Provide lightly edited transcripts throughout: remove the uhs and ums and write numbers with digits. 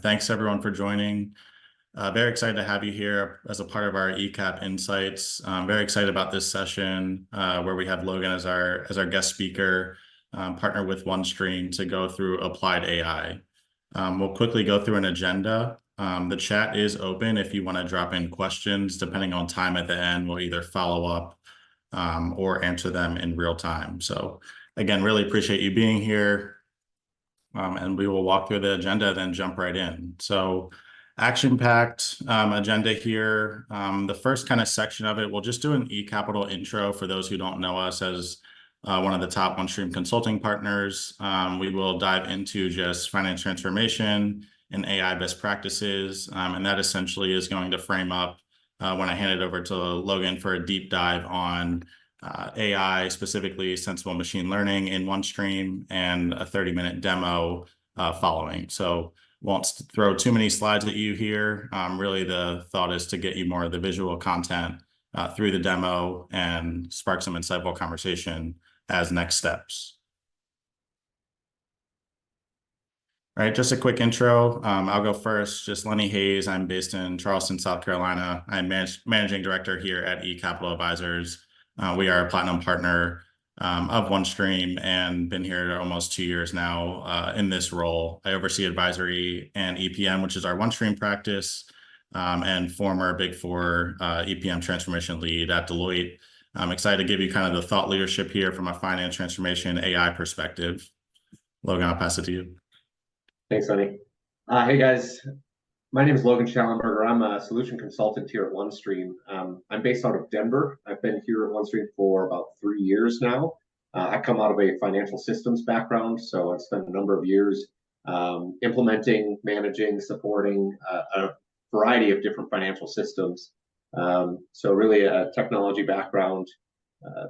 Thanks everyone for joining. Very excited to have you here as a part of our ECAP Insights. Very excited about this session where we have Logan as our guest speaker, partner with OneStream to go through applied AI. We'll quickly go through an agenda. The chat is open if you want to drop in questions. Depending on time at the end, we'll either follow up or answer them in real time. So again, really appreciate you being here. And we will walk through the agenda, then jump right in. So action-packed agenda here. The first kind of section of it, we'll just do an eCapital intro for those who don't know us as one of the top OneStream consulting partners. We will dive into just finance transformation and AI best practices. And that essentially is going to frame up when I hand it over to Logan for a deep dive on AI, specifically sensible machine learning in OneStream, and a 30-minute demo following. So won't throw too many slides at you here. Really, the thought is to get you more of the visual content through the demo and spark some insightful conversation as next steps. All right, just a quick intro. I'll go first. Just Lenny Hayes. I'm based in Charleston, South Carolina. I'm managing director here at eCapital Advisors. We are a platinum partner of OneStream and been here almost 2 years now in this role. I oversee advisory and EPM, which is our OneStream practice, and former Big Four EPM transformation lead at Deloitte. I'm excited to give you kind of the thought leadership here from a finance transformation AI perspective. Logan, I'll pass it to you. Thanks, Lenny. Hey guys, my name is Logan Schallenberger. I'm a solution consultant here at OneStream. I'm based out of Denver. I've been here at OneStream for about 3 years now. I come out of a financial systems background, so I've spent a number of years implementing, managing, supporting a variety of different financial systems. So really a technology background,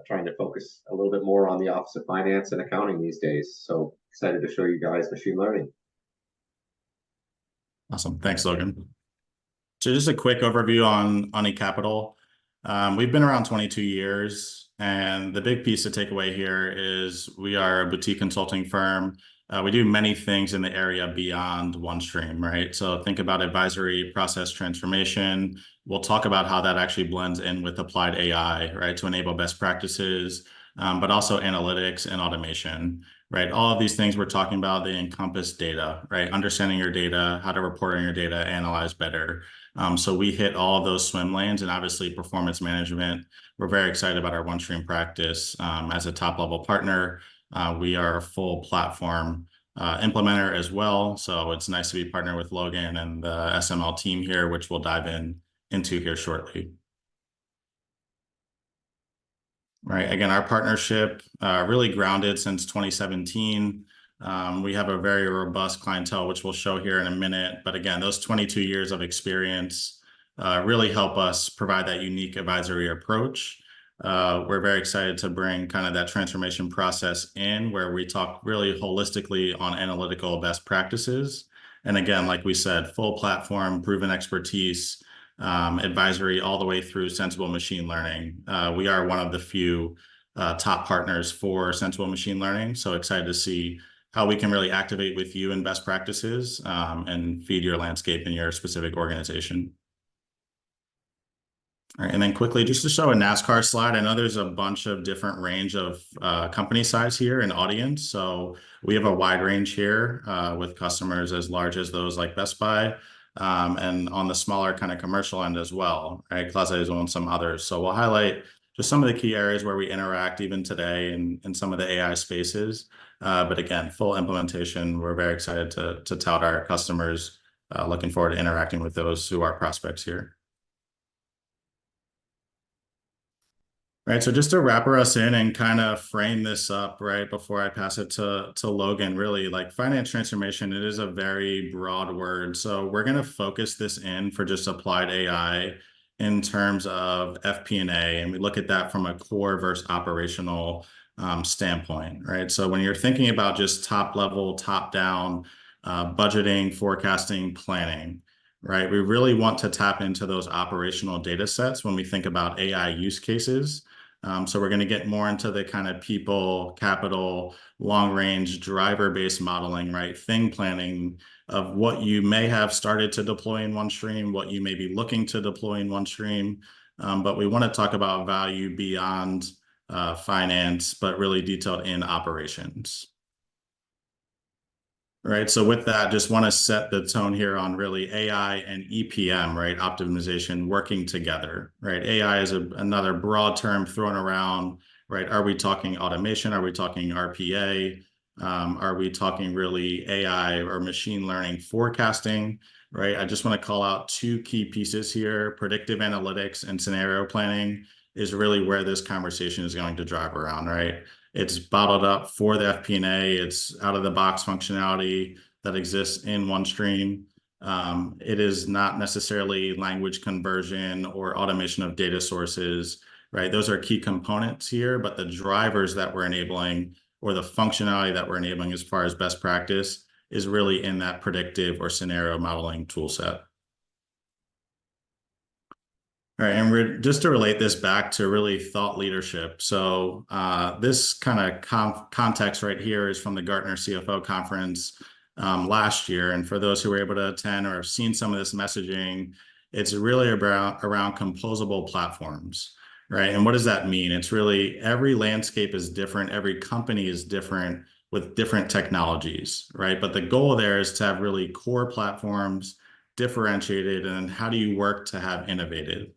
trying to focus a little bit more on the Office of Finance and Accounting these days. So excited to show you guys machine learning. Awesome. Thanks, Logan. So just a quick overview on eCapital. We've been around 22 years, and the big piece to take away here is we are a boutique consulting firm. We do many things in the area beyond OneStream, right? So think about advisory, process transformation. We'll talk about how that actually blends in with applied AI, right, to enable best practices, but also analytics and automation. Right, all of these things we're talking about, they encompass data, right? Understanding your data, how to report on your data, analyze better. So we hit all of those swim lanes, and obviously performance management. We're very excited about our OneStream practice as a top-level partner. We are a full platform implementer as well. So it's nice to be partnered with Logan and the SML team here, which we'll dive into here shortly. Right. Again, our partnership really grounded since 2017. We have a very robust clientele, which we'll show here in a minute. But again, those 22 years of experience really help us provide that unique advisory approach. We're very excited to bring kind of that transformation process in where we talk really holistically on analytical best practices. And again, like we said, full platform, proven expertise, advisory all the way through sensible machine learning. We are one of the few top partners for sensible machine learning. So excited to see how we can really activate with you in best practices and feed your landscape in your specific organization. All right, and then quickly, just to show a NASCAR slide, I know there's a bunch of different range of company size here and audience. So we have a wide range here with customers as large as those like Best Buy. And on the smaller kind of commercial end as well, right? Class A is on some others. So we'll highlight just some of the key areas where we interact even today in some of the AI spaces. But again, full implementation. We're very excited to tout our customers. Looking forward to interacting with those who are prospects here. Right, so just to wrap us in and kind of frame this up, right, before I pass it to Logan, really, like finance transformation, it is a very broad word. So we're going to focus this in for just applied AI in terms of FP&A, and we look at that from a core versus operational standpoint, right? So when you're thinking about just top level, top down budgeting, forecasting, planning, right, we really want to tap into those operational data sets when we think about AI use cases. So we're going to get more into the kind of people, capital, long-range driver-based modeling, right? Thing planning, of what you may have started to deploy in OneStream, what you may be looking to deploy in OneStream. But we want to talk about value beyond finance, but really detailed in operations. Right. So with that, just want to set the tone here on really AI and EPM, right? Optimization working together, right? AI is another broad term thrown around, right? Are we talking automation? Are we talking RPA? Are we talking really AI or machine learning forecasting, right? I just want to call out two key pieces here. Predictive analytics and scenario planning is really where this conversation is going to drive around, right? It's bottled up for the FP&A. It's out of the box functionality that exists in OneStream. It is not necessarily language conversion or automation of data sources, right? Those are key components here, but the drivers that we're enabling or the functionality that we're enabling as far as best practice is really in that predictive or scenario modeling tool set. All right, and just to relate this back to really thought leadership. So this kind of context right here is from the Gartner CFO conference last year. And for those who were able to attend or have seen some of this messaging, it's really around composable platforms, right? And what does that mean? It's really every landscape is different. Every company is different with different technologies, right? But the goal there is to have really core platforms differentiated, and how do you work to have innovative?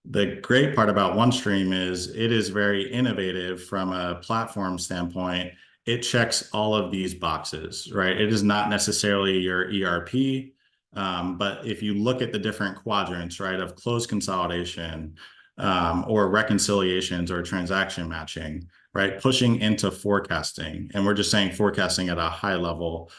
The great part about OneStream is it is very innovative from a platform standpoint. It checks all of these boxes, right? It is not necessarily your ERP, but if you look at the different quadrants, right, of close consolidation or reconciliations or transaction matching, right, pushing into forecasting, and we're just saying forecasting at a high level,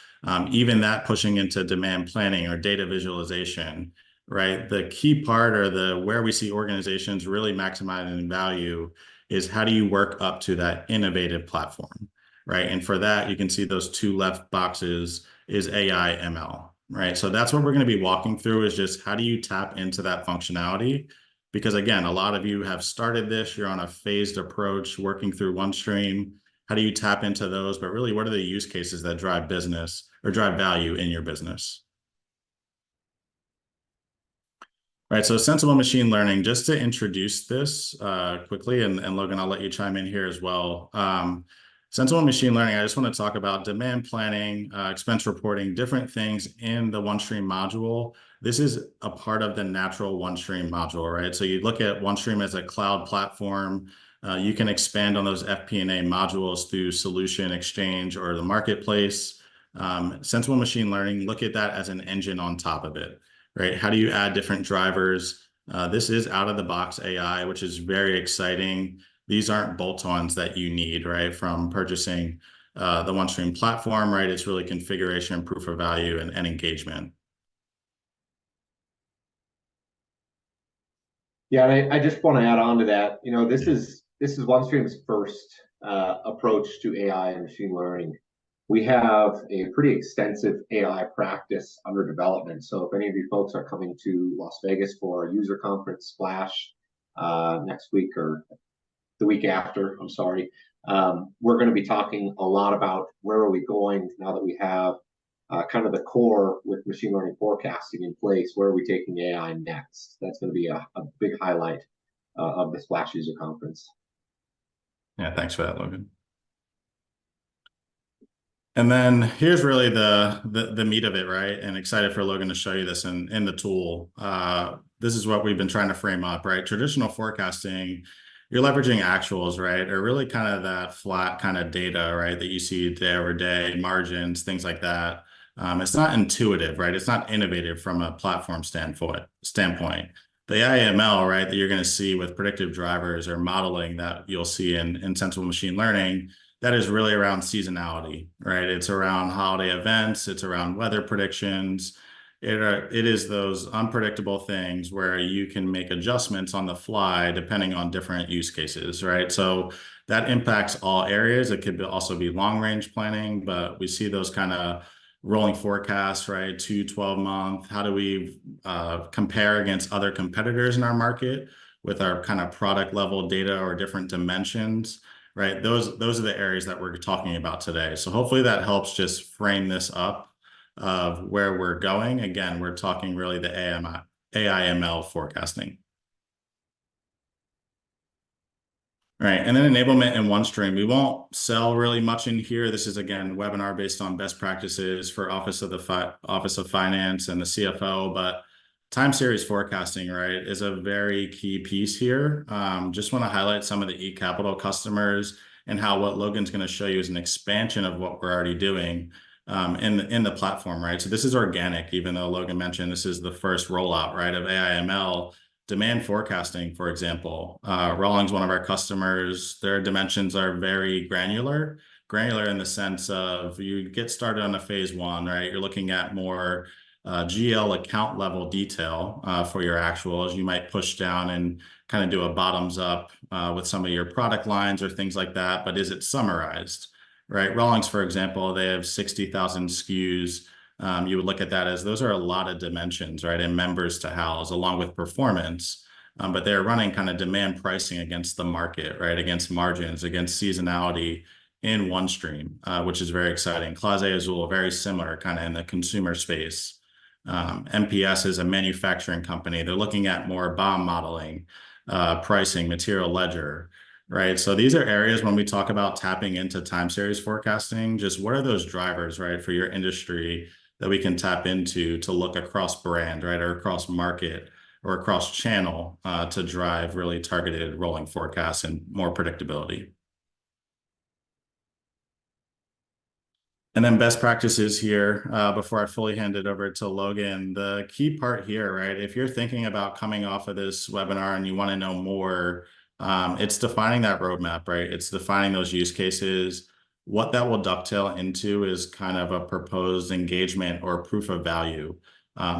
even that pushing into demand planning or data visualization, right? The key part or where we see organizations really maximizing value is how do you work up to that innovative platform, right? And for that, you can see those two left boxes is AI ML, right? So that's what we're going to be walking through is just how do you tap into that functionality? Because again, a lot of you have started this, you're on a phased approach working through OneStream. How do you tap into those? But really, what are the use cases that drive business or drive value in your business? Right, so sensible machine learning, just to introduce this quickly, and Logan, I'll let you chime in here as well. Sensible machine learning, I just want to talk about demand planning, expense reporting, different things in the OneStream module. This is a part of the natural OneStream module, right? So you look at OneStream as a cloud platform. You can expand on those FP&A modules through Solution Exchange or the Marketplace. Sensible machine learning, look at that as an engine on top of it. Right? How do you add different drivers? This is out of the box AI, which is very exciting. These aren't bolt-ons that you need, right? From purchasing the OneStream platform, right? It's really configuration, proof of value, and engagement. Yeah, and I just want to add on to that. You know, this is OneStream's first approach to AI and machine learning. We have a pretty extensive AI practice under development. So if any of you folks are coming to Las Vegas for a user conference, Splash, next week or the week after, I'm sorry, we're going to be talking a lot about where are we going now that we have kind of the core with machine learning forecasting in place. Where are we taking AI next? That's going to be a big highlight of the Splash user conference. Yeah, thanks for that, Logan. And then here's really the meat of it, right? And excited for Logan to show you this in the tool. This is what we've been trying to frame up, right? Traditional forecasting, you're leveraging actuals, right? Or really kind of that flat kind of data, right? That you see day over day, margins, things like that. It's not intuitive, right? It's not innovative from a platform standpoint. The AI/ML, right, that you're going to see with predictive drivers or modeling that you'll see in sensible machine learning, that is really around seasonality, right? It's around holiday events. It's around weather predictions. It is those unpredictable things where you can make adjustments on the fly depending on different use cases, right? So that impacts all areas. It could also be long range planning, but we see those kind of rolling forecasts, right? 12-month. How do we compare against other competitors in our market with our kind of product level data or different dimensions? Right, those are the areas that we're talking about today. So hopefully that helps just frame this up of where we're going. Again, we're talking really the AI/ML forecasting. Right. And then enablement in OneStream. We won't sell really much in here. This is, again, webinar based on best practices for Office of Finance and the CFO. But time series forecasting, right, is a very key piece here. Just want to highlight some of the eCapital customers and how what Logan's going to show you is an expansion of what we're already doing in the platform, right? So this is organic, even though Logan mentioned this is the first rollout, right, of AI/ML. Demand forecasting, for example, Rawlings, one of our customers, their dimensions are very granular in the sense of you get started on a phase one, right? You're looking at more GL account level detail for your actuals. You might push down and kind of do a bottoms up with some of your product lines or things like that. But is it summarized, right? Rawlings, for example, they have 60,000 SKUs. You would look at that as those are a lot of dimensions, right? And members to house along with performance. But they're running kind of demand pricing against the market, right? Against margins, against seasonality in OneStream, which is very exciting. Closet Azul, very similar kind of in the consumer space. MPS is a manufacturing company. They're looking at more BOM modeling, pricing, material ledger, right? So these are areas when we talk about tapping into time series forecasting, just what are those drivers, right, for your industry that we can tap into to look across brand, right, or across market or across channel to drive really targeted rolling forecasts and more predictability. And then best practices here, before I fully hand it over to Logan, the key part here, right? If you're thinking about coming off of this webinar and you want to know more, it's defining that roadmap, right? It's defining those use cases. What that will dovetail into is kind of a proposed engagement or proof of value.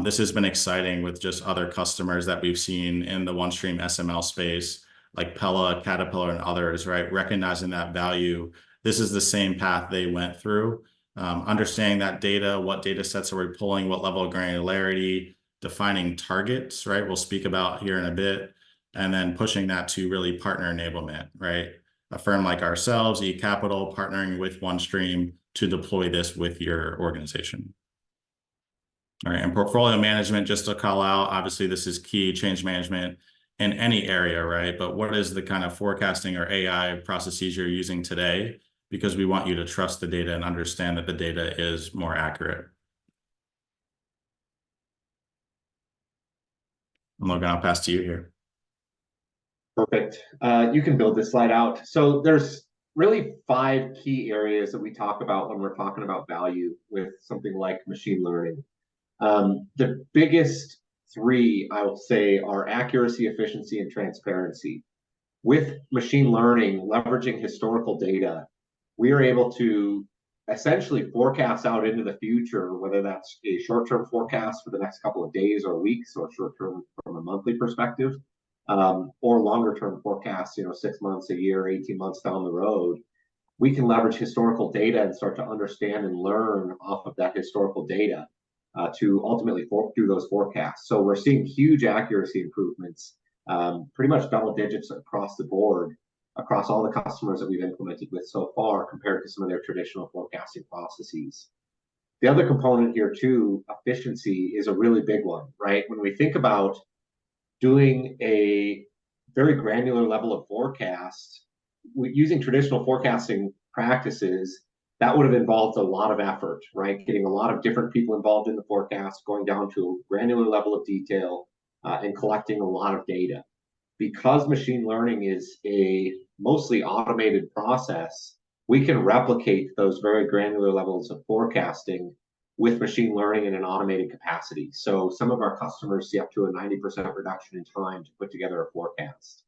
This has been exciting with just other customers that we've seen in the OneStream SML space, like Pella, Caterpillar, and others, right? Recognizing that value. This is the same path they went through. Understanding that data, what data sets are we pulling, what level of granularity, defining targets, right? We'll speak about here in a bit, and then pushing that to really partner enablement, right? A firm like ourselves, eCapital, partnering with OneStream to deploy this with your organization. All right, and portfolio management, just to call out, obviously this is key, change management in any area, right? But what is the kind of forecasting or AI processes you're using today? Because we want you to trust the data and understand that the data is more accurate. And Logan, I'll pass to you here. Perfect. You can build this slide out. So there's really 5 key areas that we talk about when we're talking about value with something like machine learning. The biggest 3, I will say, are accuracy, efficiency, and transparency. With machine learning, leveraging historical data, we are able to essentially forecast out into the future, whether that's a short-term forecast for the next couple of days or weeks, or short-term from a monthly perspective, or longer-term forecasts, 6 months, a year, 18 months down the road. We can leverage historical data and start to understand and learn off of that historical data to ultimately do those forecasts. So we're seeing huge accuracy improvements, pretty much double digits across the board, across all the customers that we've implemented with so far compared to some of their traditional forecasting processes. The other component here too, efficiency, is a really big one, right? When we think about doing a very granular level of forecast, using traditional forecasting practices, that would have involved a lot of effort, right? Getting a lot of different people involved in the forecast, going down to a granular level of detail, and collecting a lot of data. Because machine learning is a mostly automated process, we can replicate those very granular levels of forecasting with machine learning in an automated capacity. So some of our customers see up to a 90% reduction in time to put together a forecast.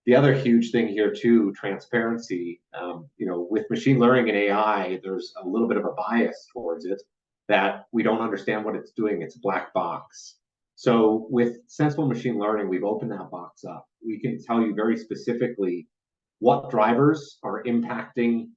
The other huge thing here too, transparency. With machine learning and AI, there's a little bit of a bias towards it that we don't understand what it's doing. It's a black box. So with sensible machine learning, we've opened that box up. We can tell you very specifically what drivers are impacting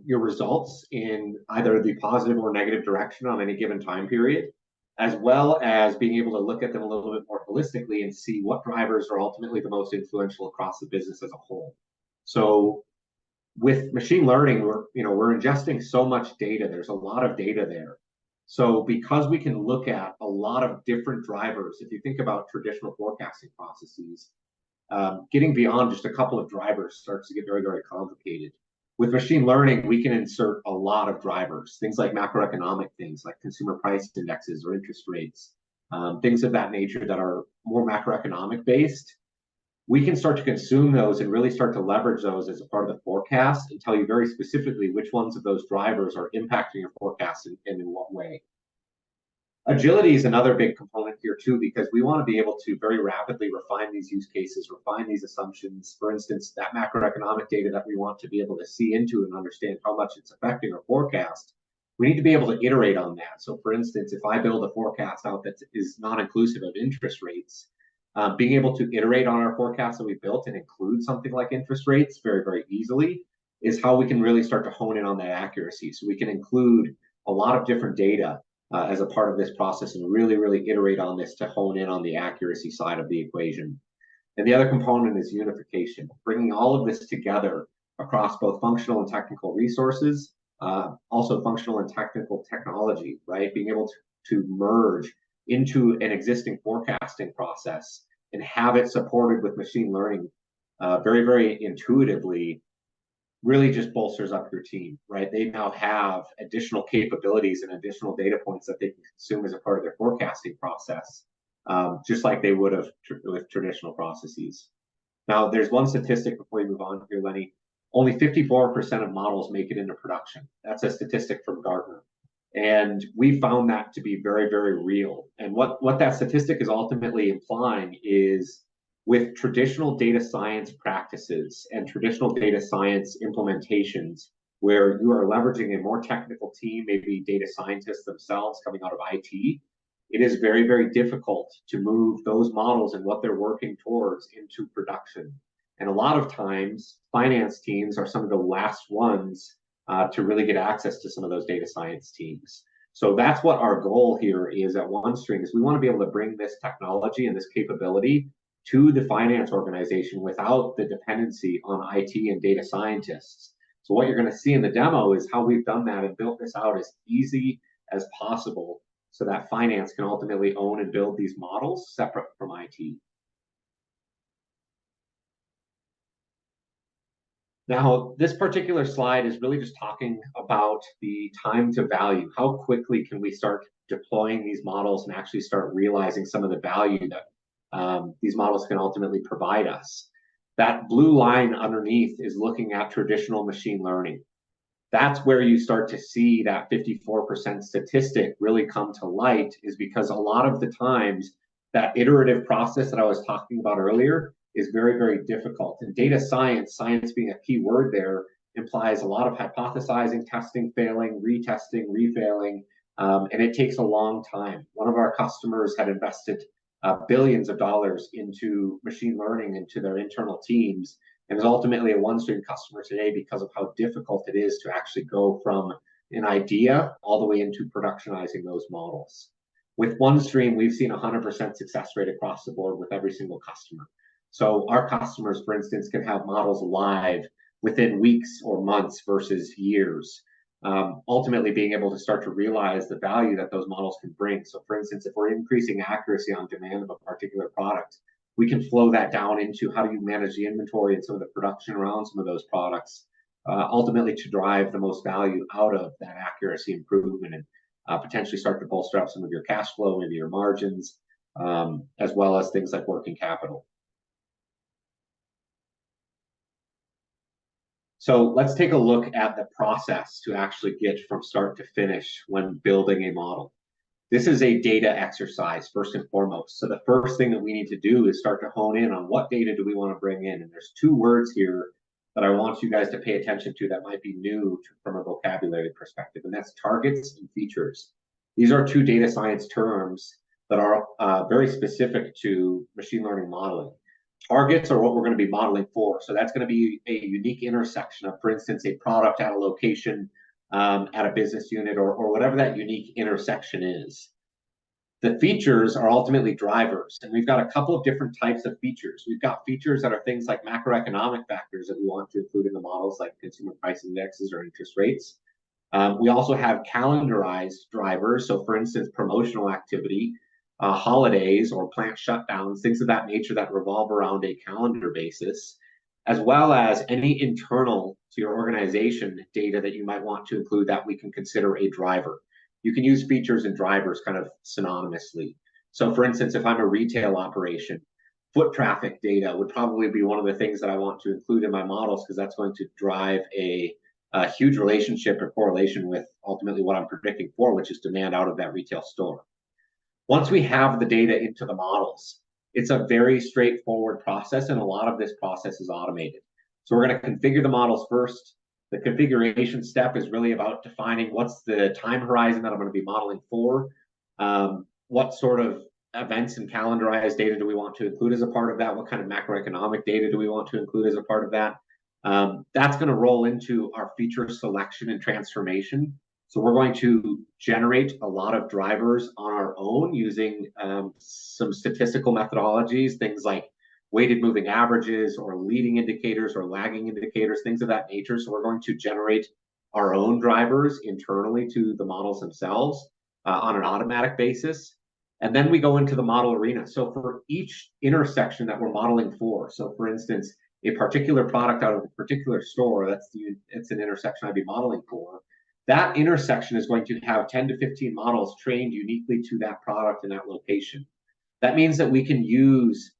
your results in either the positive or negative direction on any given time period, as well as being able to look at them a little bit more holistically and see what drivers are ultimately the most influential across the business as a whole. So with machine learning, we're ingesting so much data. There's a lot of data there. So because we can look at a lot of different drivers, if you think about traditional forecasting processes, getting beyond just a couple of drivers starts to get very, very complicated. With machine learning, we can insert a lot of drivers, things like macroeconomic things like consumer price indexes or interest rates, things of that nature that are more macroeconomic based. We can start to consume those and really start to leverage those as a part of the forecast and tell you very specifically which ones of those drivers are impacting your forecast and in what way. Agility is another big component here too, because we want to be able to very rapidly refine these use cases, refine these assumptions. For instance, that macroeconomic data that we want to be able to see into and understand how much it's affecting our forecast, we need to be able to iterate on that. So for instance, if I build a forecast out that is not inclusive of interest rates, being able to iterate on our forecast that we built and include something like interest rates very, very easily is how we can really start to hone in on that accuracy. So we can include a lot of different data as a part of this process and really, really iterate on this to hone in on the accuracy side of the equation. And the other component is unification, bringing all of this together across both functional and technical resources, also functional and technical technology, right? Being able to merge into an existing forecasting process and have it supported with machine learning very, very intuitively really just bolsters up your team, right? They now have additional capabilities and additional data points that they can consume as a part of their forecasting process, just like they would have with traditional processes. Now, there's one statistic before you move on here, Lenny. Only 54% of models make it into production. That's a statistic from Gartner. And we found that to be very, very real. And what that statistic is ultimately implying is with traditional data science practices and traditional data science implementations, where you are leveraging a more technical team, maybe data scientists themselves coming out of IT, it is very, very difficult to move those models and what they're working towards into production. And a lot of times, finance teams are some of the last ones to really get access to some of those data science teams. So that's what our goal here is at OneStream, is we want to be able to bring this technology and this capability to the finance organization without the dependency on IT and data scientists. So what you're going to see in the demo is how we've done that and built this out as easy as possible so that finance can ultimately own and build these models separate from IT. Now, this particular slide is really just talking about the time to value. How quickly can we start deploying these models and actually start realizing some of the value that these models can ultimately provide us? That blue line underneath is looking at traditional machine learning. That's where you start to see that 54% statistic really come to light, is because a lot of the times that iterative process that I was talking about earlier is very, very difficult. And data science, science being a key word there, implies a lot of hypothesizing, testing, failing, retesting, refailing, and it takes a long time. One of our customers had invested billions of dollars into machine learning into their internal teams, and is ultimately a OneStream customer today because of how difficult it is to actually go from an idea all the way into productionizing those models. With OneStream, we've seen 100% success rate across the board with every single customer. So our customers, for instance, can have models live within weeks or months versus years, ultimately being able to start to realize the value that those models can bring. So for instance, if we're increasing accuracy on demand of a particular product, we can flow that down into how do you manage the inventory and some of the production around some of those products, ultimately to drive the most value out of that accuracy improvement and potentially start to bolster up some of your cash flow, maybe your margins, as well as things like working capital. So let's take a look at the process to actually get from start to finish when building a model. This is a data exercise first and foremost. So the first thing that we need to do is start to hone in on what data do we want to bring in. And there's two words here that I want you guys to pay attention to that might be new from a vocabulary perspective, and that's targets and features. These are two data science terms that are very specific to machine learning modeling. Targets are what we're going to be modeling for. So that's going to be a unique intersection of, for instance, a product at a location, at a business unit, or whatever that unique intersection is. The features are ultimately drivers, and we've got a couple of different types of features. We've got features that are things like macroeconomic factors that we want to include in the models, like consumer price indexes or interest rates. We also have calendarized drivers. So, for instance, promotional activity, holidays or plant shutdowns, things of that nature that revolve around a calendar basis, as well as any internal to your organization data that you might want to include that we can consider a driver. You can use features and drivers kind of synonymously. So, for instance, if I'm a retail operation, foot traffic data would probably be one of the things that I want to include in my models because that's going to drive a huge relationship or correlation with ultimately what I'm predicting for, which is demand out of that retail store. Once we have the data into the models, it's a very straightforward process, and a lot of this process is automated. So we're going to configure the models first. The configuration step is really about defining what's the time horizon that I'm going to be modeling for, what sort of events and calendarized data do we want to include as a part of that, what kind of macroeconomic data do we want to include as a part of that. That's going to roll into our feature selection and transformation. So we're going to generate a lot of drivers on our own using some statistical methodologies, things like weighted moving averages or leading indicators or lagging indicators, things of that nature. So we're going to generate our own drivers internally to the models themselves on an automatic basis. And then we go into the model arena. So for each intersection that we're modeling for, so for instance, a particular product out of a particular store, it's an intersection I'd be modeling for. That intersection is going to have 10 to 15 models trained uniquely to that product in that location. That means that we can use,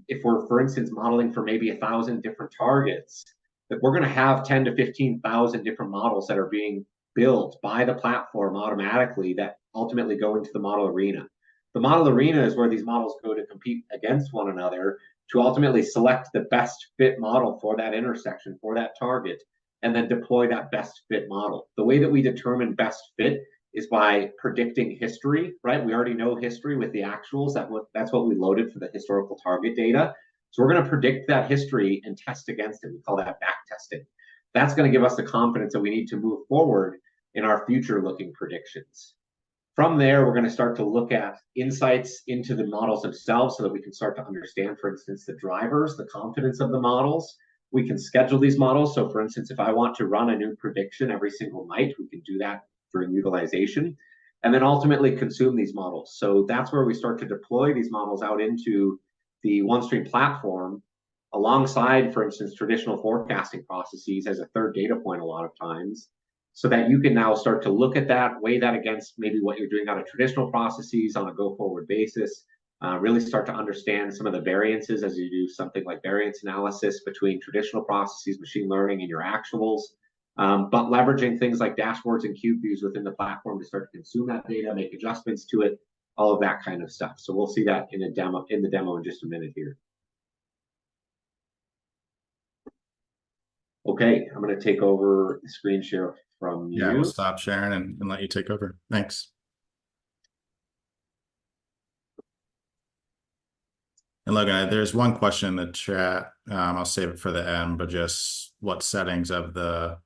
if we're, for instance, modeling for maybe 1,000 different targets, that we're going to have 10 to 15,000 different models that are being built by the platform automatically that ultimately go into the model arena. The model arena is where these models go to compete against one another to ultimately select the best fit model for that intersection, for that target, and then deploy that best fit model. The way that we determine best fit is by predicting history, right? We already know history with the actuals. That's what we loaded for the historical target data. So we're going to predict that history and test against it. We call that back testing. That's going to give us the confidence that we need to move forward in our future-looking predictions. From there, we're going to start to look at insights into the models themselves so that we can start to understand, for instance, the drivers, the confidence of the models. We can schedule these models. So, for instance, if I want to run a new prediction every single night, we can do that during utilization, and then ultimately consume these models. So that's where we start to deploy these models out into the OneStream platform alongside, for instance, traditional forecasting processes as a third data point a lot of times, so that you can now start to look at that, weigh that against maybe what you're doing out of traditional processes on a go-forward basis, really start to understand some of the variances as you do something like variance analysis between traditional processes, machine learning, and your actuals, but leveraging things like dashboards and cube views within the platform to start to consume that data, make adjustments to it, all of that kind of stuff. So we'll see that in the demo in just a minute here. Okay, I'm going to take over the screen share from you. Yeah, we'll stop sharing and let you take over. Thanks. And Logan, there's one question in the chat. I'll save it for the end, but just what settings of the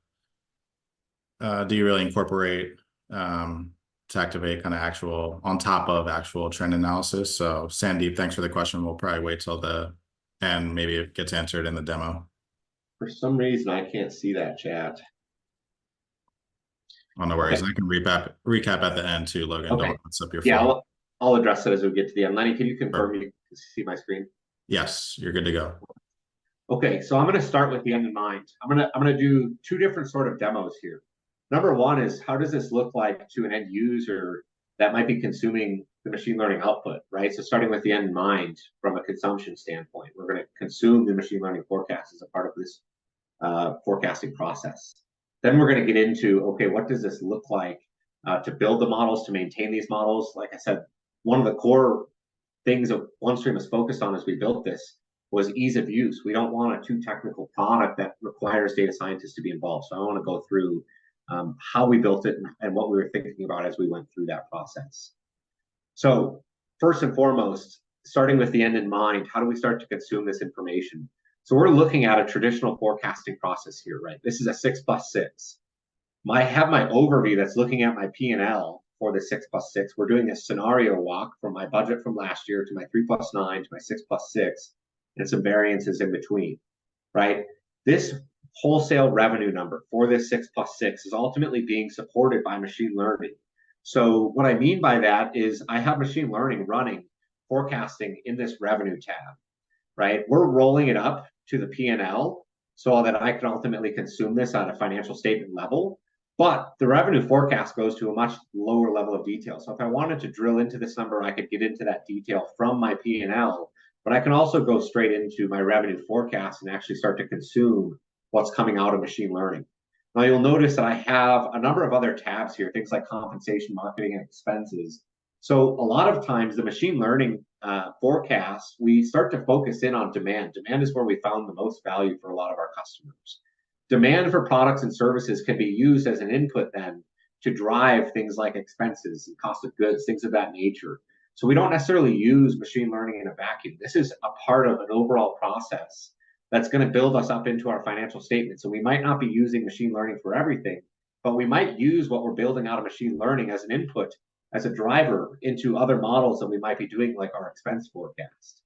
do you really incorporate to activate kind of actual on top of actual trend analysis? So Sandeep, thanks for the question. We'll probably wait till the end. Maybe it gets answered in the demo. For some reason, I can't see that chat. Oh, no worries. Okay. I can recap at the end too, Logan. Okay. Don't mess up your phone. Yeah, I'll address it as we get to the end. Lenny, can you confirm you can see my screen? Yes, you're good to go. Okay, so I'm going to start with the end in mind. I'm going to do two different sort of demos here. Number one is, how does this look like to an end user that might be consuming the machine learning output, right? So starting with the end in mind from a consumption standpoint, we're going to consume the machine learning forecast as a part of this forecasting process. Then we're going to get into, okay, what does this look like to build the models, to maintain these models? Like I said, one of the core things that OneStream is focused on as we built this was ease of use. We don't want a too technical product that requires data scientists to be involved. So I want to go through how we built it and what we were thinking about as we went through that process. So first and foremost, starting with the end in mind, how do we start to consume this information? So we're looking at a traditional forecasting process here, right? This is a 6+6. I have my overview that's looking at my P&L for the 6+6. We're doing a scenario walk from my budget from last year to my 3+9 to my 6+6, and some variances in between, right? This wholesale revenue number for this 6+6 is ultimately being supported by machine learning. So what I mean by that is I have machine learning running forecasting in this revenue tab, right? We're rolling it up to the P&L so that I can ultimately consume this at a financial statement level. But the revenue forecast goes to a much lower level of detail. So if I wanted to drill into this number, I could get into that detail from my P&L, but I can also go straight into my revenue forecast and actually start to consume what's coming out of machine learning. Now you'll notice that I have a number of other tabs here, things like compensation, marketing, and expenses. So a lot of times the machine learning forecasts, we start to focus in on demand. Demand is where we found the most value for a lot of our customers. Demand for products and services can be used as an input then to drive things like expenses and cost of goods, things of that nature. So we don't necessarily use machine learning in a vacuum. This is a part of an overall process that's going to build us up into our financial statements. So we might not be using machine learning for everything, but we might use what we're building out of machine learning as an input, as a driver into other models that we might be doing, like our expense forecast.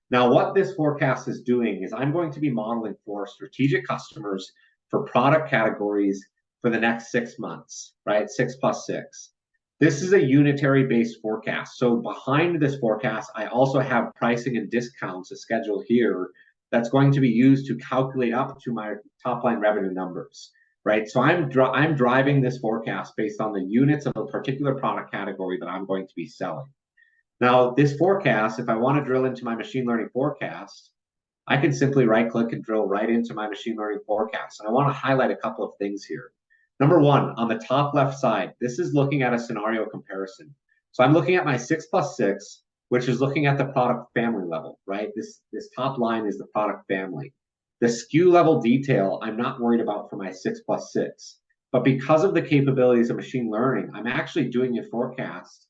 Now, what this forecast is doing is I'm going to be modeling for strategic customers for product categories for the next 6 months, right? 6+6. This is a unitary based forecast. So behind this forecast, I also have pricing and discounts, a schedule here that's going to be used to calculate up to my top line revenue numbers, right? So I'm driving this forecast based on the units of a particular product category that I'm going to be selling. Now, this forecast, if I want to drill into my machine learning forecast, I can simply right click and drill right into my machine learning forecast. And I want to highlight a couple of things here. Number one, on the top left side, this is looking at a scenario comparison. So I'm looking at my 6+6, which is looking at the product family level, right? This top line is the product family. The SKU level detail, I'm not worried about for my 6+6. But because of the capabilities of machine learning, I'm actually doing a forecast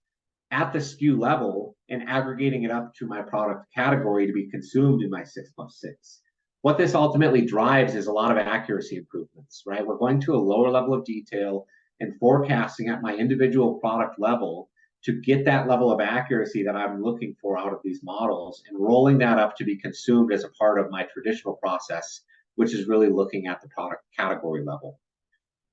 at the SKU level and aggregating it up to my product category to be consumed in my 6+6. What this ultimately drives is a lot of accuracy improvements, right? We're going to a lower level of detail and forecasting at my individual product level to get that level of accuracy that I'm looking for out of these models, and rolling that up to be consumed as a part of my traditional process, which is really looking at the product category level.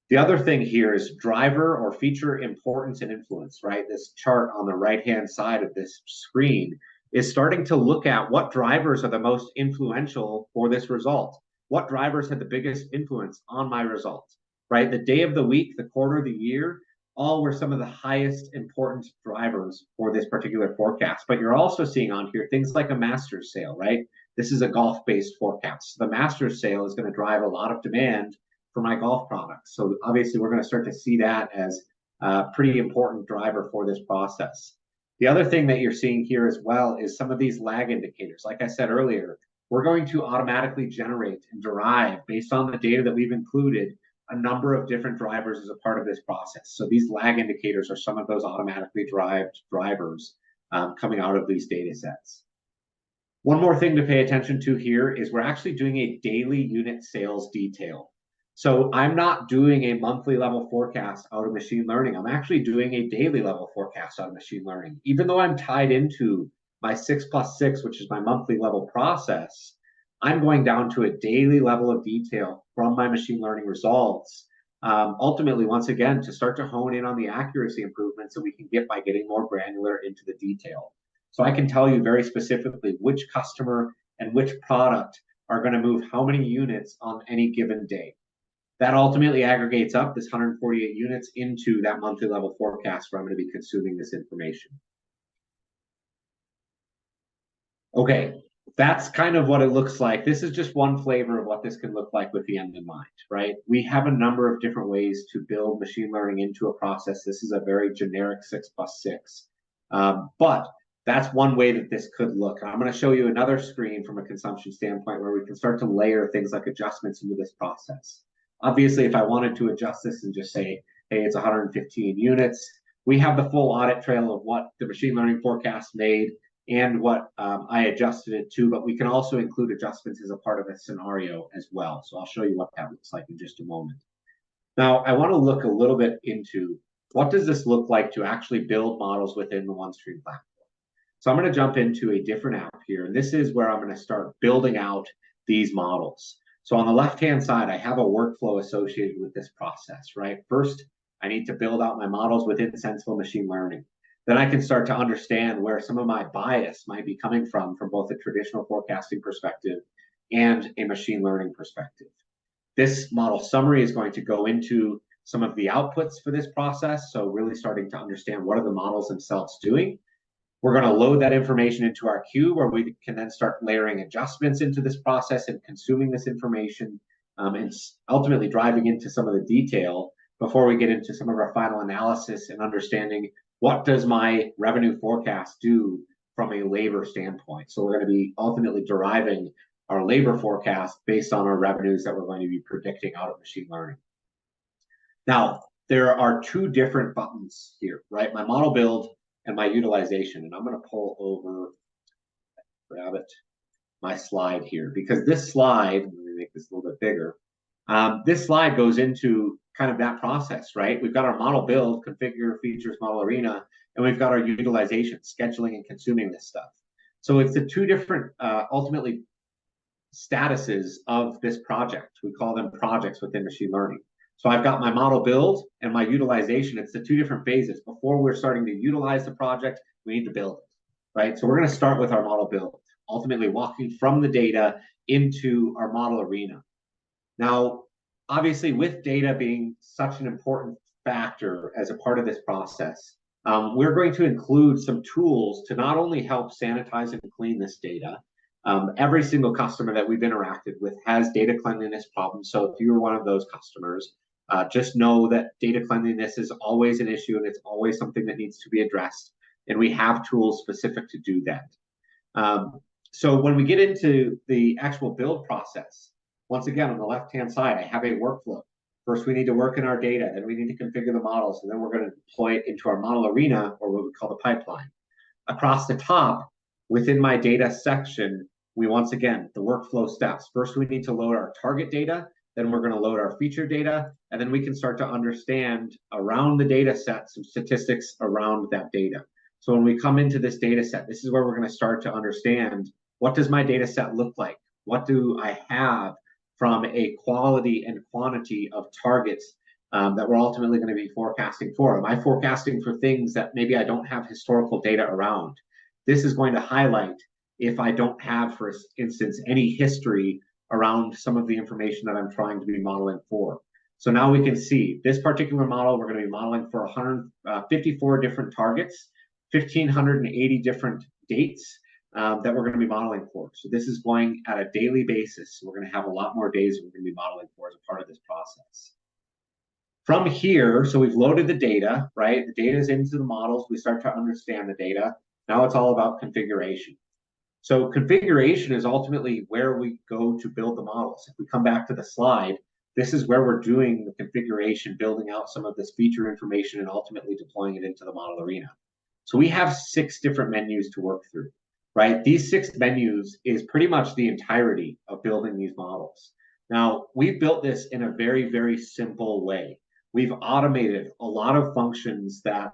The other thing here is driver or feature importance and influence, right? This chart on the right-hand side of this screen is starting to look at what drivers are the most influential for this result. What drivers had the biggest influence on my result, right? The day of the week, the quarter, the year, all were some of the highest importance drivers for this particular forecast. But you're also seeing on here things like a Masters sale, right? This is a golf-based forecast. The Masters sale is going to drive a lot of demand for my golf products. So obviously we're going to start to see that as a pretty important driver for this process. The other thing that you're seeing here as well is some of these lag indicators. Like I said earlier, we're going to automatically generate and derive, based on the data that we've included, a number of different drivers as a part of this process. So these lag indicators are some of those automatically derived drivers coming out of these data sets. One more thing to pay attention to here is we're actually doing a daily unit sales detail. So I'm not doing a monthly level forecast out of machine learning. I'm actually doing a daily level forecast out of machine learning. Even though I'm tied into my 6+6, which is my monthly level process, I'm going down to a daily level of detail from my machine learning results. Ultimately, once again, to start to hone in on the accuracy improvements that we can get by getting more granular into the detail. So I can tell you very specifically which customer and which product are going to move how many units on any given day. That ultimately aggregates up this 148 units into that monthly level forecast where I'm going to be consuming this information. Okay, that's kind of what it looks like. This is just one flavor of what this can look like with the end in mind, right? We have a number of different ways to build machine learning into a process. This is a very generic 6+6. But that's one way that this could look. I'm going to show you another screen from a consumption standpoint where we can start to layer things like adjustments into this process. Obviously, if I wanted to adjust this and just say, hey, it's 115 units, we have the full audit trail of what the machine learning forecast made and what I adjusted it to, but we can also include adjustments as a part of a scenario as well. So I'll show you what that looks like in just a moment. Now, I want to look a little bit into what does this look like to actually build models within the OneStream platform? So I'm going to jump into a different app here, and this is where I'm going to start building out these models. So on the left-hand side, I have a workflow associated with this process, right? First, I need to build out my models within Sensible Machine Learning. Then I can start to understand where some of my bias might be coming from both a traditional forecasting perspective and a machine learning perspective. This model summary is going to go into some of the outputs for this process. So really starting to understand what are the models themselves doing. We're going to load that information into our queue where we can then start layering adjustments into this process and consuming this information, and ultimately driving into some of the detail before we get into some of our final analysis and understanding what does my revenue forecast do from a labor standpoint. So we're going to be ultimately deriving our labor forecast based on our revenues that we're going to be predicting out of machine learning. Now, there are two different buttons here, right? My model build and my utilization. And I'm going to pull over, grab it, my slide here, because this slide, let me make this a little bit bigger. This slide goes into kind of that process, right? We've got our model build, configure, features, model arena, and we've got our utilization, scheduling and consuming this stuff. So it's the two different, ultimately, statuses of this project. We call them projects within machine learning. So I've got my model build and my utilization. It's the two different phases. Before we're starting to utilize the project, we need to build it, right? So we're going to start with our model build, ultimately walking from the data into our model arena. Now, obviously, with data being such an important factor as a part of this process, we're going to include some tools to not only help sanitize and clean this data. Every single customer that we've interacted with has data cleanliness problems. So if you're one of those customers, just know that data cleanliness is always an issue and it's always something that needs to be addressed. And we have tools specific to do that. So when we get into the actual build process, once again, on the left-hand side, I have a workflow. First, we need to work in our data. Then we need to configure the models. And then we're going to deploy it into our model arena, or what we call the pipeline. Across the top, within my data section, we once again, the workflow steps. First, we need to load our target data. Then we're going to load our feature data. And then we can start to understand around the data set some statistics around that data. So when we come into this data set, this is where we're going to start to understand, what does my data set look like? What do I have from a quality and quantity of targets that we're ultimately going to be forecasting for? Am I forecasting for things that maybe I don't have historical data around? This is going to highlight if I don't have, for instance, any history around some of the information that I'm trying to be modeling for. So now we can see this particular model, we're going to be modeling for 154 different targets, 1,580 different dates that we're going to be modeling for. So this is going at a daily basis. So we're going to have a lot more days we're going to be modeling for as a part of this process. From here, so we've loaded the data, right? The data is into the models. We start to understand the data. Now it's all about configuration. So configuration is ultimately where we go to build the models. If we come back to the slide, this is where we're doing the configuration, building out some of this feature information and ultimately deploying it into the model arena. So we have 6 different menus to work through, right? These 6 menus is pretty much the entirety of building these models. Now, we've built this in a very, very simple way. We've automated a lot of functions that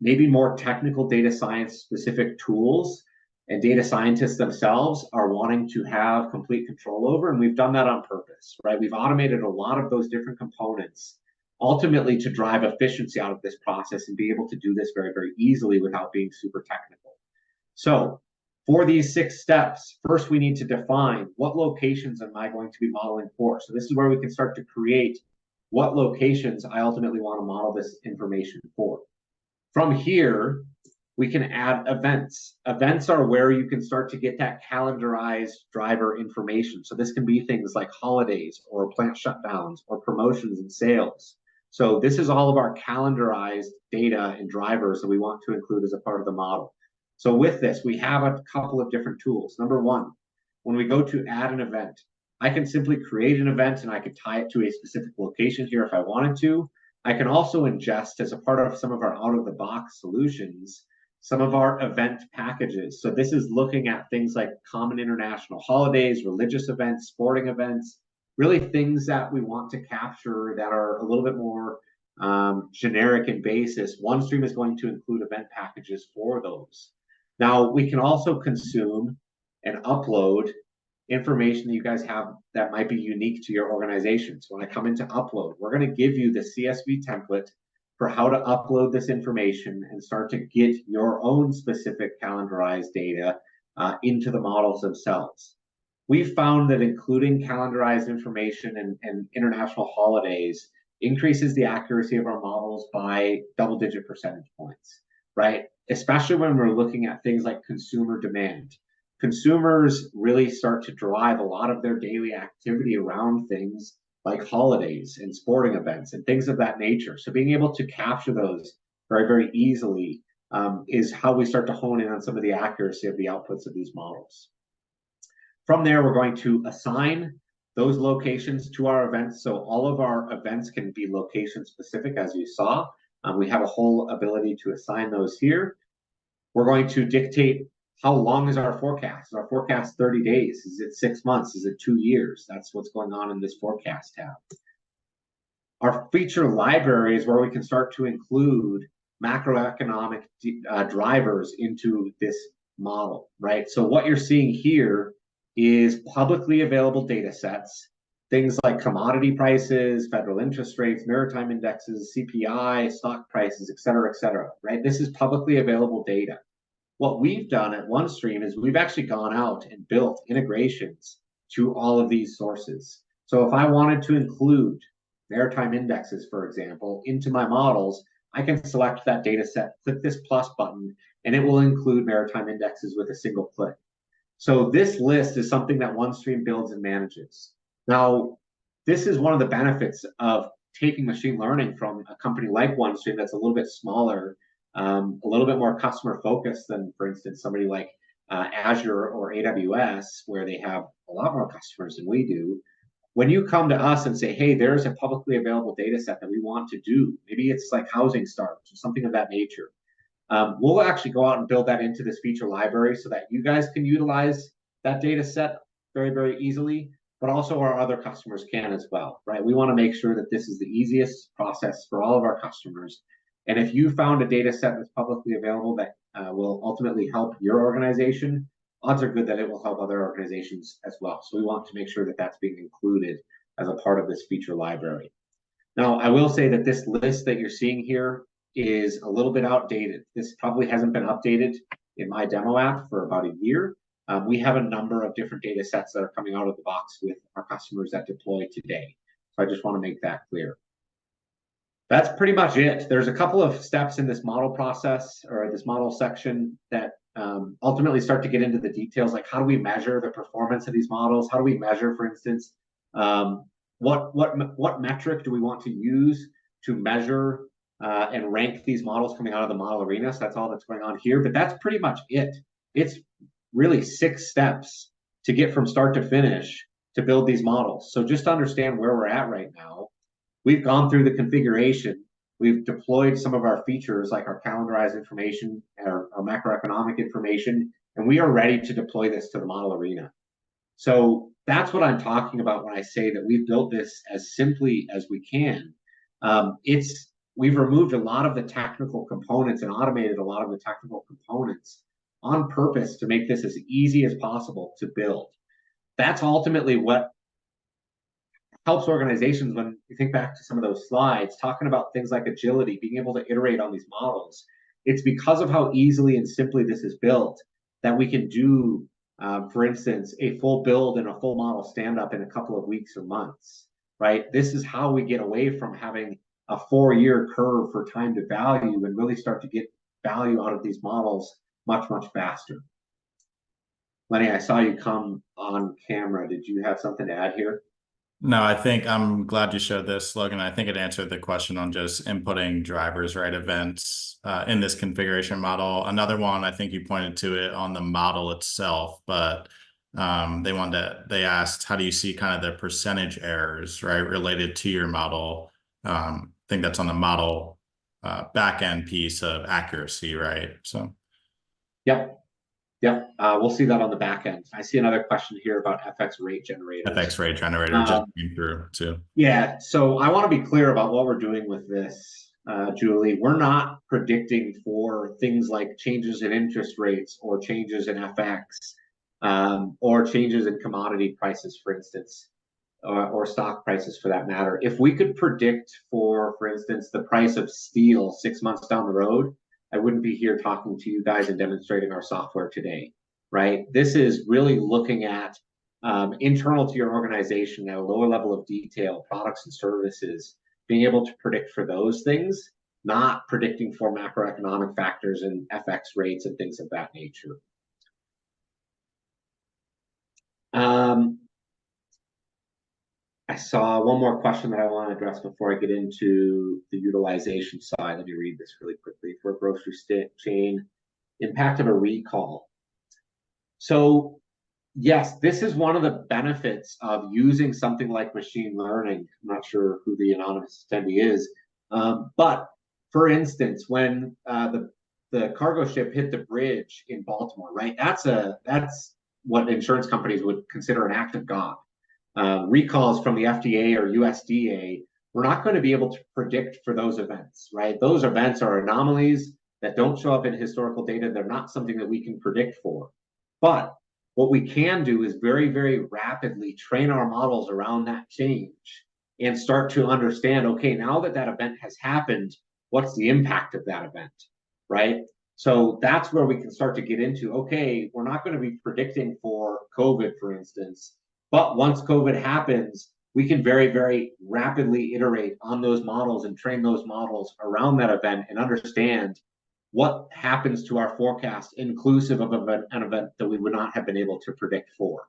maybe more technical data science specific tools and data scientists themselves are wanting to have complete control over, and we've done that on purpose, right? We've automated a lot of those different components, ultimately to drive efficiency out of this process and be able to do this very, very easily without being super technical. So for these 6 steps, first we need to define what locations am I going to be modeling for. So this is where we can start to create what locations I ultimately want to model this information for. From here, we can add events. Events are where you can start to get that calendarized driver information. So this can be things like holidays or plant shutdowns or promotions and sales. So this is all of our calendarized data and drivers that we want to include as a part of the model. So with this, we have a couple of different tools. Number one, when we go to add an event, I can simply create an event and I could tie it to a specific location here if I wanted to. I can also ingest, as a part of some of our out-of-the-box solutions, some of our event packages. So this is looking at things like common international holidays, religious events, sporting events, really things that we want to capture that are a little bit more generic in basis, OneStream is going to include event packages for those. Now, we can also consume and upload information that you guys have that might be unique to your organization. So when I come into upload, we're going to give you the CSV template for how to upload this information and start to get your own specific calendarized data into the models themselves. We've found that including calendarized information and international holidays increases the accuracy of our models by double-digit percentage points, right? Especially when we're looking at things like consumer demand. Consumers really start to drive a lot of their daily activity around things like holidays and sporting events and things of that nature. So being able to capture those very, very easily is how we start to hone in on some of the accuracy of the outputs of these models. From there, we're going to assign those locations to our events. So all of our events can be location specific, as you saw. We have a whole ability to assign those here. We're going to dictate how long is our forecast. Is our forecast 30 days? Is it 6 months? Is it 2 years? That's what's going on in this forecast tab. Our feature library is where we can start to include macroeconomic drivers into this model, right? So what you're seeing here is publicly available data sets, things like commodity prices, federal interest rates, maritime indexes, CPI, stock prices, et cetera, right? This is publicly available data. What we've done at OneStream is we've actually gone out and built integrations to all of these sources. So if I wanted to include maritime indexes, for example, into my models, I can select that data set, click this plus button, and it will include maritime indexes with a single click. So this list is something that OneStream builds and manages. Now, this is one of the benefits of taking machine learning from a company like OneStream that's a little bit smaller, a little bit more customer focused than, for instance, somebody like Azure or AWS, where they have a lot more customers than we do. When you come to us and say, hey, there's a publicly available data set that we want to do, maybe it's like housing starts or something of that nature. We'll actually go out and build that into this feature library so that you guys can utilize that data set very, very easily, but also our other customers can as well, right? We want to make sure that this is the easiest process for all of our customers. And if you found a data set that's publicly available that will ultimately help your organization, odds are good that it will help other organizations as well. So we want to make sure that that's being included as a part of this feature library. Now, I will say that this list that you're seeing here is a little bit outdated. This probably hasn't been updated in my demo app for about a year. We have a number of different data sets that are coming out of the box with our customers that deploy today. So I just want to make that clear. That's pretty much it. There's a couple of steps in this model process or this model section that ultimately start to get into the details, like how do we measure the performance of these models? How do we measure, for instance, what metric do we want to use to measure and rank these models coming out of the model arena? So that's all that's going on here, but that's pretty much it. It's really 6 steps to get from start to finish to build these models. So just to understand where we're at right now, we've gone through the configuration. We've deployed some of our features like our calendarized information, our macroeconomic information, and we are ready to deploy this to the model arena. So that's what I'm talking about when I say that we've built this as simply as we can. We've removed a lot of the technical components and automated a lot of the technical components on purpose to make this as easy as possible to build. That's ultimately what helps organizations. When you think back to some of those slides, talking about things like agility, being able to iterate on these models, it's because of how easily and simply this is built that we can do, for instance, a full build and a full model stand-up in a couple of weeks or months, right? This is how we get away from having a 4-year curve for time to value and really start to get value out of these models much, much faster. Lenny, I saw you come on camera. Did you have something to add here? No, I think I'm glad you showed this, Logan. I think it answered the question on just inputting drivers, right, events in this configuration model. Another one, I think you pointed to it on the model itself, but they asked, how do you see kind of the percentage errors, right, related to your model? I think that's on the model back end piece of accuracy, right? So, yep. Yep, we'll see that on the back end. I see another question here about FX rate generators. FX rate generator just Um, came through too. yeah, so I want to be clear about what we're doing with this, Julie. We're not predicting for things like changes in interest rates or changes in FX, or changes in commodity prices, for instance, or stock prices for that matter. If we could predict for instance, the price of steel 6 months down the road, I wouldn't be here talking to you guys and demonstrating our software today, right? This is really looking at internal to your organization at a lower level of detail, products and services, being able to predict for those things, not predicting for macroeconomic factors and FX rates and things of that nature. I saw one more question that I want to address before I get into the utilization side. Let me read this really quickly. For a grocery chain, impact of a recall. So yes, this is one of the benefits of using something like machine learning. I'm not sure who the anonymous attendee is, but for instance, when the cargo ship hit the bridge in Baltimore, right? That's what insurance companies would consider an act of God. Recalls from the FDA or USDA, we're not going to be able to predict for those events, right? Those events are anomalies that don't show up in historical data. They're not something that we can predict for. But what we can do is very, very rapidly train our models around that change and start to understand, okay, now that that event has happened, what's the impact of that event, right? So that's where we can start to get into, okay, we're not going to be predicting for COVID, for instance, but once COVID happens, we can very, very rapidly iterate on those models and train those models around that event and understand what happens to our forecast inclusive of an event that we would not have been able to predict for.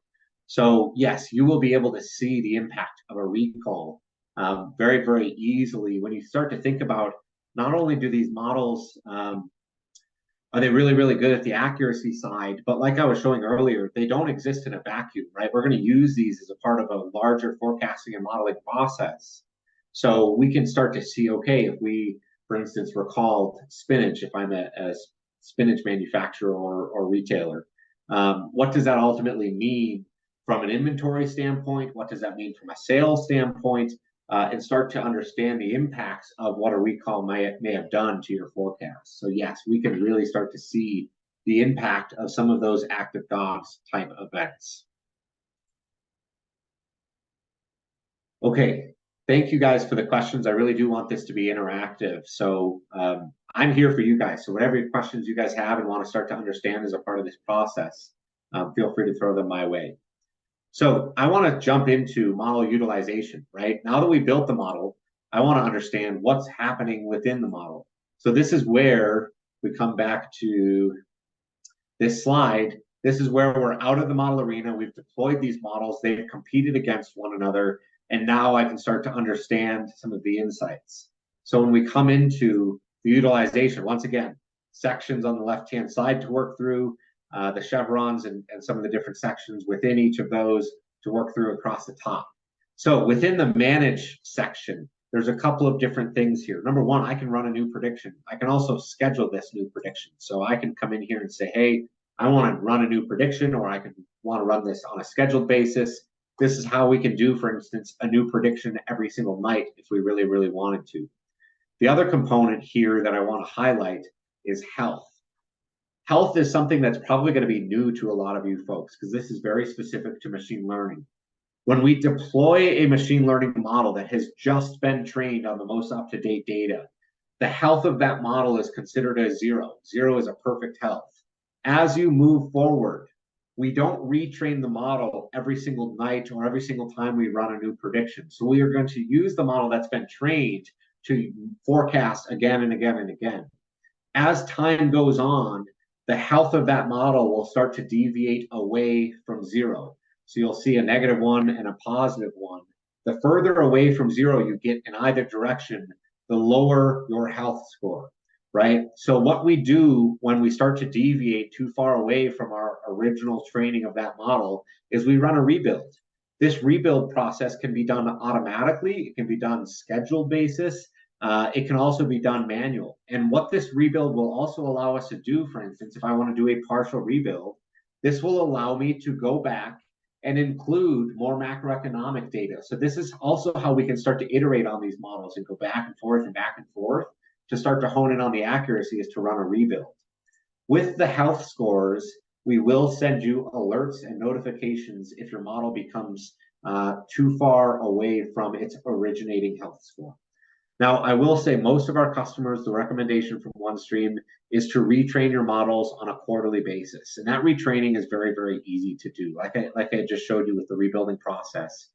So yes, you will be able to see the impact of a recall very, very easily when you start to think about not only do these models are they really, really good at the accuracy side? But like I was showing earlier, they don't exist in a vacuum, right? We're going to use these as a part of a larger forecasting and modeling process. So we can start to see, okay, if we, for instance, recalled spinach, if I'm a spinach manufacturer or retailer, what does that ultimately mean from an inventory standpoint? What does that mean from a sales standpoint? And start to understand the impacts of what a recall may have done to your forecast. So yes, we can really start to see the impact of some of those active dogs type events. Okay, thank you guys for the questions. I really do want this to be interactive. So I'm here for you guys. So whatever questions you guys have and want to start to understand as a part of this process, feel free to throw them my way. So I want to jump into model utilization, right? Now that we built the model, I want to understand what's happening within the model. So this is where we come back to this slide. This is where we're out of the model arena. We've deployed these models. They've competed against one another. And now I can start to understand some of the insights. So when we come into the utilization, once again, sections on the left-hand side to work through, the chevrons and some of the different sections within each of those to work through across the top. So within the manage section, there's a couple of different things here. Number one, I can run a new prediction. I can also schedule this new prediction. So I can come in here and say, hey, I want to run a new prediction, or I can want to run this on a scheduled basis. This is how we can do, for instance, a new prediction every single night if we really, really wanted to. The other component here that I want to highlight is health. Health is something that's probably going to be new to a lot of you folks because this is very specific to machine learning. When we deploy a machine learning model that has just been trained on the most up-to-date data, the health of that model is considered as zero. Zero is a perfect health. As you move forward, we don't retrain the model every single night or every single time we run a new prediction. So we are going to use the model that's been trained to forecast again and again and again. As time goes on, the health of that model will start to deviate away from zero. So you'll see a negative one and a positive one. The further away from zero you get in either direction, the lower your health score, right? So what we do when we start to deviate too far away from our original training of that model is we run a rebuild. This rebuild process can be done automatically. It can be done scheduled basis. It can also be done manual. And what this rebuild will also allow us to do, for instance, if I want to do a partial rebuild, this will allow me to go back and include more macroeconomic data. So this is also how we can start to iterate on these models and go back and forth and back and forth to start to hone in on the accuracy is to run a rebuild. With the health scores, we will send you alerts and notifications if your model becomes too far away from its originating health score. Now, I will say most of our customers, the recommendation from OneStream is to retrain your models on a quarterly basis. And that retraining is very, very easy to do. Like I just showed you with the rebuilding process.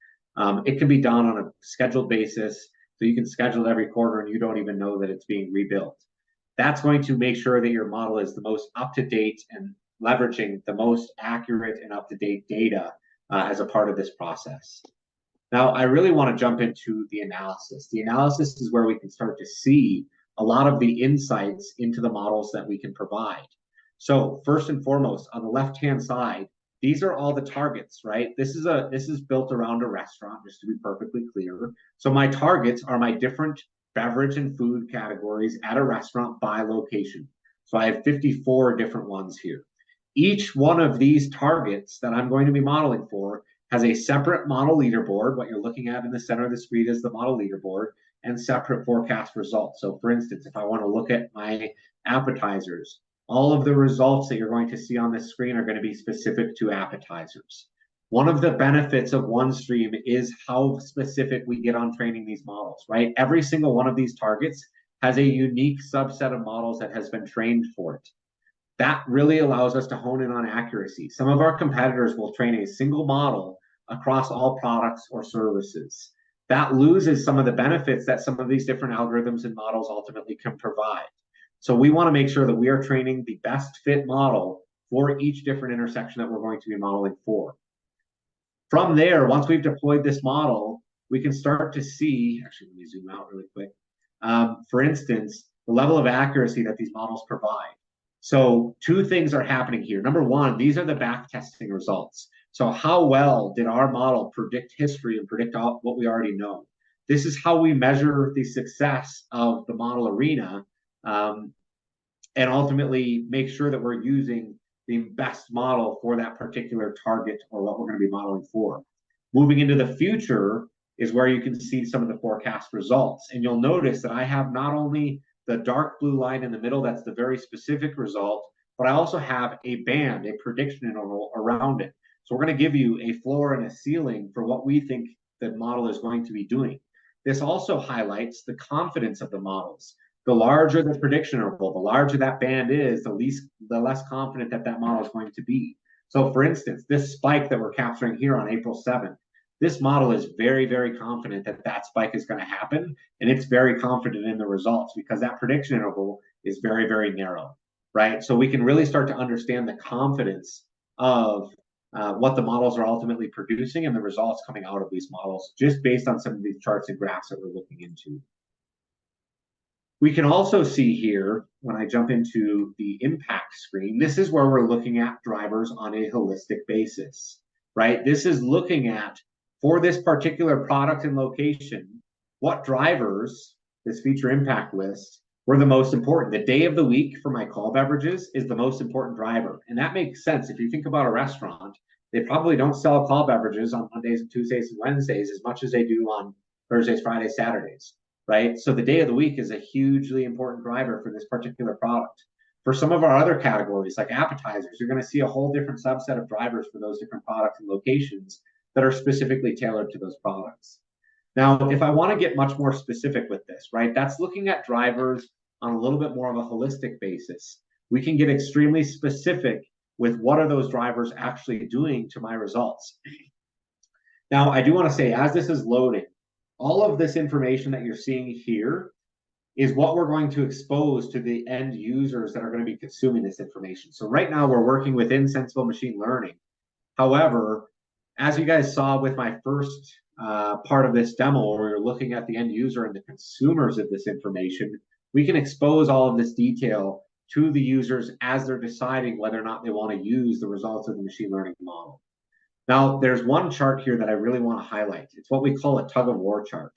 It can be done on a scheduled basis. So you can schedule it every quarter and you don't even know that it's being rebuilt. That's going to make sure that your model is the most up-to-date and leveraging the most accurate and up-to-date data as a part of this process. Now, I really want to jump into the analysis. The analysis is where we can start to see a lot of the insights into the models that we can provide. So first and foremost, on the left-hand side, these are all the targets, right? This is built around a restaurant, just to be perfectly clear. So my targets are my different beverage and food categories at a restaurant by location. So I have 54 different ones here. Each one of these targets that I'm going to be modeling for has a separate model leaderboard. What you're looking at in the center of the screen is the model leaderboard and separate forecast results. So for instance, if I want to look at my appetizers, all of the results that you're going to see on this screen are going to be specific to appetizers. One of the benefits of OneStream is how specific we get on training these models, right? Every single one of these targets has a unique subset of models that has been trained for it. That really allows us to hone in on accuracy. Some of our competitors will train a single model across all products or services. That loses some of the benefits that some of these different algorithms and models ultimately can provide. So we want to make sure that we are training the best fit model for each different intersection that we're going to be modeling for. From there, once we've deployed this model, we can start to see, actually, let me zoom out really quick. For instance, the level of accuracy that these models provide. So two things are happening here. Number one, these are the back testing results. So how well did our model predict history and predict what we already know? This is how we measure the success of the model arena and ultimately make sure that we're using the best model for that particular target or what we're going to be modeling for. Moving into the future is where you can see some of the forecast results. And you'll notice that I have not only the dark blue line in the middle, that's the very specific result, but I also have a band, a prediction interval around it. So we're going to give you a floor and a ceiling for what we think the model is going to be doing. This also highlights the confidence of the models. The larger the prediction interval, the larger that band is, the less confident that model is going to be. So for instance, this spike that we're capturing here on April 7th, this model is very, very confident that spike is going to happen, and it's very confident in the results because that prediction interval is very, very narrow, right? So we can really start to understand the confidence of what the models are ultimately producing and the results coming out of these models just based on some of these charts and graphs that we're looking into. We can also see here, when I jump into the impact screen, this is where we're looking at drivers on a holistic basis, right? This is looking at, for this particular product and location, what drivers, this feature impact list, were the most important. The day of the week for my call beverages is the most important driver. And that makes sense. If you think about a restaurant, they probably don't sell call beverages on Mondays and Tuesdays and Wednesdays as much as they do on Thursdays, Fridays, Saturdays, right? So the day of the week is a hugely important driver for this particular product. For some of our other categories, like appetizers, you're going to see a whole different subset of drivers for those different products and locations that are specifically tailored to those products. Now, if I want to get much more specific with this, right, that's looking at drivers on a little bit more of a holistic basis. We can get extremely specific with what are those drivers actually doing to my results. Now, I do want to say, as this is loading, all of this information that you're seeing here is what we're going to expose to the end users that are going to be consuming this information. So right now we're working within Sensible Machine Learning. However, as you guys saw with my first part of this demo, where we're looking at the end user and the consumers of this information, we can expose all of this detail to the users as they're deciding whether or not they want to use the results of the machine learning model. Now, there's one chart here that I really want to highlight. It's what we call a tug of war chart.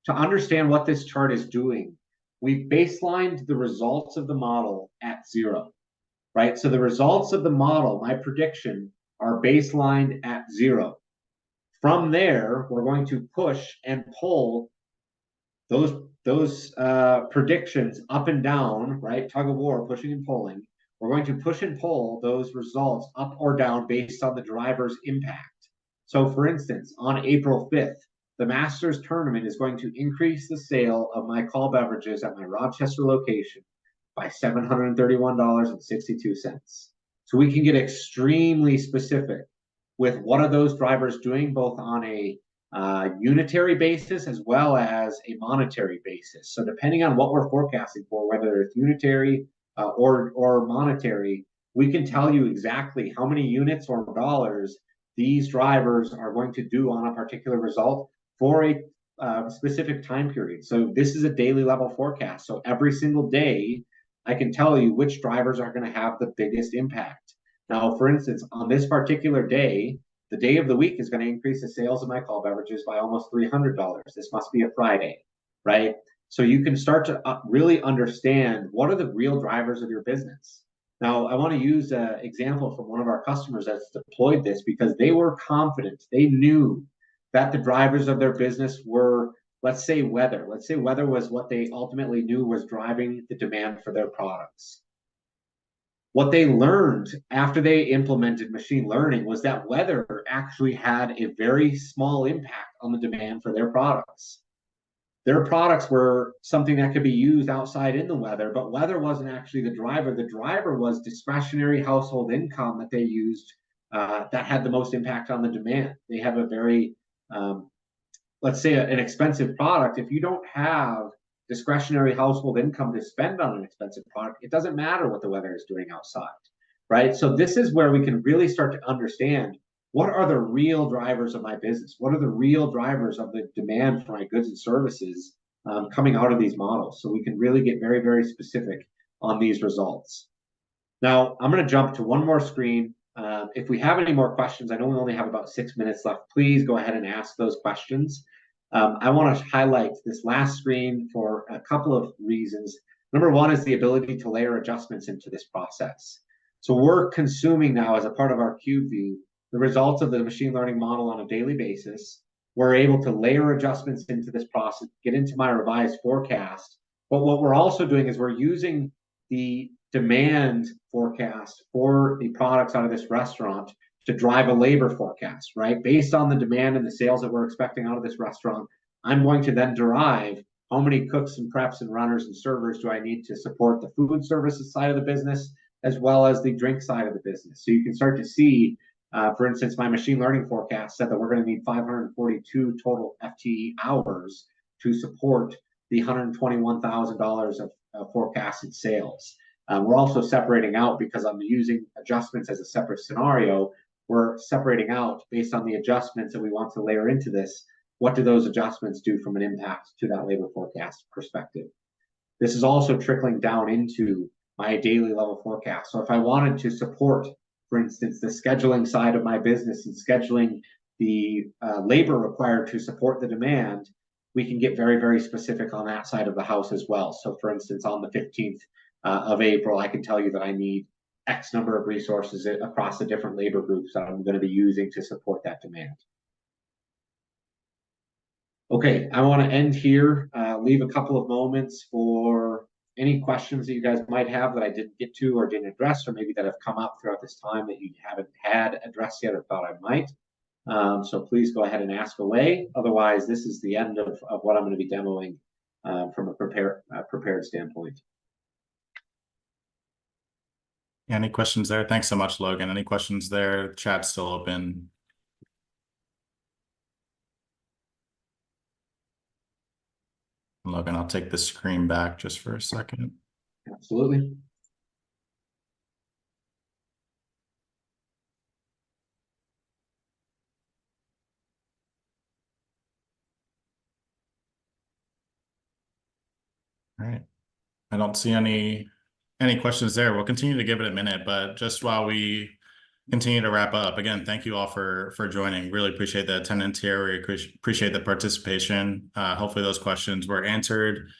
to understand what this chart is doing, we've baselined the results of the model at 0, right? So the results of the model, my prediction, are baselined at 0. From there, we're going to push and pull those predictions up and down, right? Tug of war, pushing and pulling. We're going to push and pull those results up or down based on the driver's impact. So, for instance, on April 5th, the Masters tournament is going to increase the sale of my call beverages at my Rochester location by $731.62. So we can get extremely specific with what are those drivers doing, both on a unitary basis as well as a monetary basis. So depending on what we're forecasting for, whether it's unitary or monetary, we can tell you exactly how many units or dollars these drivers are going to do on a particular result for a specific time period. So this is a daily level forecast. So every single day, I can tell you which drivers are going to have the biggest impact. Now, for instance, on this particular day, the day of the week is going to increase the sales of my call beverages by almost $300. This must be a Friday, right? So you can start to really understand what are the real drivers of your business. Now, I want to use an example from one of our customers that's deployed this because they were confident. They knew that the drivers of their business were, let's say, weather. Let's say weather was what they ultimately knew was driving the demand for their products. What they learned after they implemented machine learning was that weather actually had a very small impact on the demand for their products. Their products were something that could be used outside in the weather, but weather wasn't actually the driver. The driver was discretionary household income that they used that had the most impact on the demand. They have a very, let's say, an expensive product. If you don't have discretionary household income to spend on an expensive product, it doesn't matter what the weather is doing outside, right? So this is where we can really start to understand what are the real drivers of my business? What are the real drivers of the demand for my goods and services coming out of these models? So we can really get very, very specific on these results. Now, I'm going to jump to one more screen. If we have any more questions, I know we only have about 6 minutes left. Please go ahead and ask those questions. I want to highlight this last screen for a couple of reasons. Number one is the ability to layer adjustments into this process. So we're consuming now, as a part of our cube view, the results of the machine learning model on a daily basis. We're able to layer adjustments into this process, get into my revised forecast. But what we're also doing is we're using the demand forecast for the products out of this restaurant to drive a labor forecast, right? Based on the demand and the sales that we're expecting out of this restaurant, I'm going to then derive how many cooks and preps and runners and servers do I need to support the food services side of the business as well as the drink side of the business. So you can start to see, for instance, my machine learning forecast said that we're going to need 542 total FTE hours to support the $121,000 of forecasted sales. We're also separating out, because I'm using adjustments as a separate scenario, we're separating out based on the adjustments that we want to layer into this. What do those adjustments do from an impact to that labor forecast perspective? This is also trickling down into my daily level forecast. So if I wanted to support, for instance, the scheduling side of my business and scheduling the labor required to support the demand, we can get very, very specific on that side of the house as well. So for instance, on the 15th of April, I can tell you that I need X number of resources across the different labor groups that I'm going to be using to support that demand. Okay, I want to end here, leave a couple of moments for any questions that you guys might have that I didn't get to or didn't address, or maybe that have come up throughout this time that you haven't had addressed yet or thought I might. So please go ahead and ask away. Otherwise, this is the end of what I'm going to be demoing from a prepared standpoint. Any questions there? Thanks so much, Logan. Any questions there? Chat's still open. Logan, I'll take the screen back just for a second. Absolutely. All right. I don't see any questions there. We'll continue to give it a minute, but just while we continue to wrap up. Again, thank you all for joining. Really appreciate the attendance here. We appreciate the participation. Hopefully those questions were answered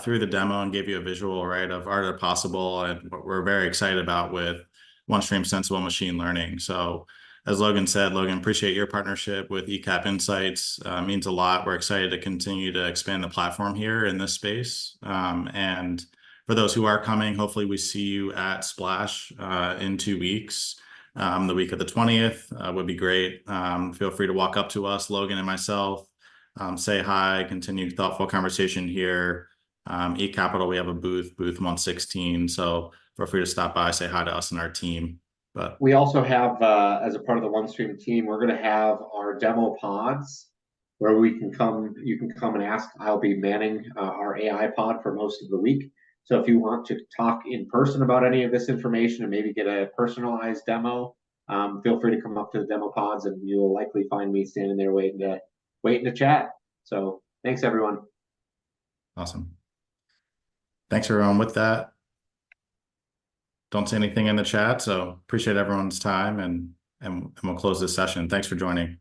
through the demo and gave you a visual, right, of art of possible and what we're very excited about with OneStream Sensible Machine Learning. So as Logan said, Logan, appreciate your partnership with eCap Insights. Means a lot. We're excited to continue to expand the platform here in this space. And for those who are coming, hopefully we see you at Splash in 2 weeks. The week of the 20th would be great. Feel free to walk up to us, Logan and myself, say hi, continue thoughtful conversation here. eCapital, we have a booth 116. So feel free to stop by, say hi to us and our team. But We also have, as a part of the OneStream team, we're going to have our demo pods where you can come and ask. I'll be manning our AI pod for most of the week. So if you want to talk in person about any of this information and maybe get a personalized demo, feel free to come up to the demo pods, and you'll likely find me standing there waiting to chat. So thanks, everyone. awesome. Thanks, everyone. With that, don't say anything in the chat. So appreciate everyone's time and we'll close this session. Thanks for joining.